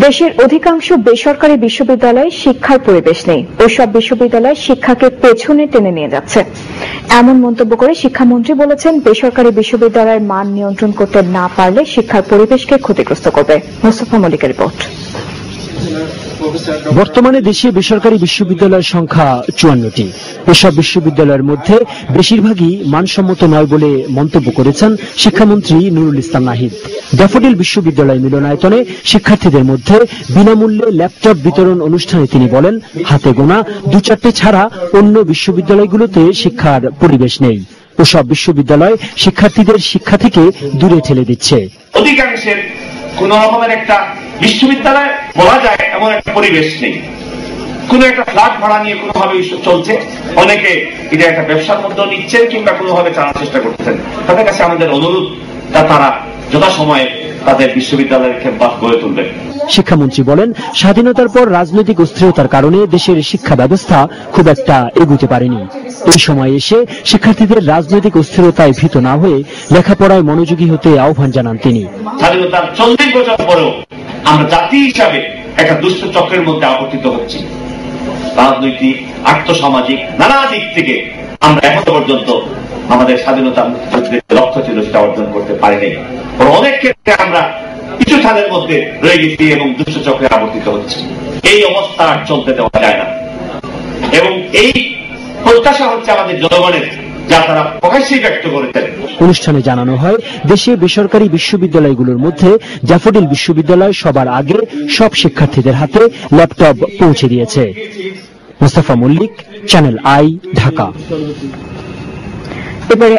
দেশের অধিকাংশ বেসরকারি বিশ্ববিদ্যালয়ে শিক্ষার পরিবেশ নেই। ওইসব বিশ্ববিদ্যালয় শিক্ষাকে পেছনে টেনে নিয়ে যাচ্ছে, এমন মন্তব্য করে শিক্ষামন্ত্রী বলেছেন, বেসরকারি বিশ্ববিদ্যালয়ের মান নিয়ন্ত্রণ করতে না পারলে শিক্ষার পরিবেশকে ক্ষতিগ্রস্ত করবে। মোস্তফা মল্লিকের রিপোর্ট। বর্তমানে দেশে বেসরকারি বিশ্ববিদ্যালয়ের সংখ্যা 54টি। এসব বিশ্ববিদ্যালয়ের মধ্যে বেশিরভাগই মানসম্মত নয় বলে মন্তব্য করেছেন শিক্ষামন্ত্রী নুরুল ইসলাম নাহিদ। ড্যাফোডিল বিশ্ববিদ্যালয় মিলনায়তনে শিক্ষার্থীদের মধ্যে বিনামূল্যে ল্যাপটপ বিতরণ অনুষ্ঠানে তিনি বলেন, হাতে গোনা 2-4টি ছাড়া অন্য বিশ্ববিদ্যালয়গুলোতে শিক্ষার পরিবেশ নেই। ওসব বিশ্ববিদ্যালয় শিক্ষার্থীদের শিক্ষা থেকে দূরে ঠেলে দিচ্ছে। অধিকাংশের কোন রকমের একটা বিশ্ববিদ্যালয় বলা যায় এমন একটা পরিবেশ নেই। কোন একটা ফ্ল্যাট ভাড়া নিয়ে কোনোভাবে চলছে, অনেকে এটা একটা ব্যবসার মধ্যে নিচ্ছেন কিংবা কোনোভাবে চালানোর চেষ্টা করতেছেন। তাদের কাছে আমাদের অনুরোধ, তারা যথাসময়ে তাদের বিশ্ববিদ্যালয়ের ক্যাম্পাস গড়ে তুলবেন। শিক্ষামন্ত্রী বলেন, স্বাধীনতার পর রাজনৈতিক অস্থিরতার কারণে দেশের শিক্ষা ব্যবস্থা খুব একটা এগুতে পারেনি। এই সময় এসে শিক্ষার্থীদের রাজনৈতিক অস্থিরতায় ভীত না হয়ে লেখাপড়ায় মনোযোগী হতে আহ্বান জানান তিনি। স্বাধীনতার 40 বছর পরেও আমরা জাতি হিসাবে একটা দুষ্ট চক্রের মধ্যে আবর্তিত হচ্ছি। রাজনৈতিক, আর্থসামাজিক নানা দিক থেকে আমরা এখনো পর্যন্ত আমাদের স্বাধীনতা লক্ষ্য ছিল সেটা অর্জন করতে পারিনি। অনেক ক্ষেত্রে আমরা কিছু স্থানের মধ্যে রয়ে গেছি এবং দুষ্ট চক্রে আবর্তিত হচ্ছি। এই অবস্থা আর চলতে দেওয়া যায় না এবং এই প্রত্যাশা হচ্ছে আমাদের জনগণের, যা তারা প্রকাশ্যেই ব্যক্ত করেছেন। অনুষ্ঠানে জানানো হয়, দেশে বেসরকারি বিশ্ববিদ্যালয়গুলোর মধ্যে ড্যাফোডিল বিশ্ববিদ্যালয় সবার আগে সব শিক্ষার্থীদের হাতে ল্যাপটপ পৌঁছে দিয়েছে। মোস্তফা মল্লিক, চ্যানেল আই, ঢাকা। এবারে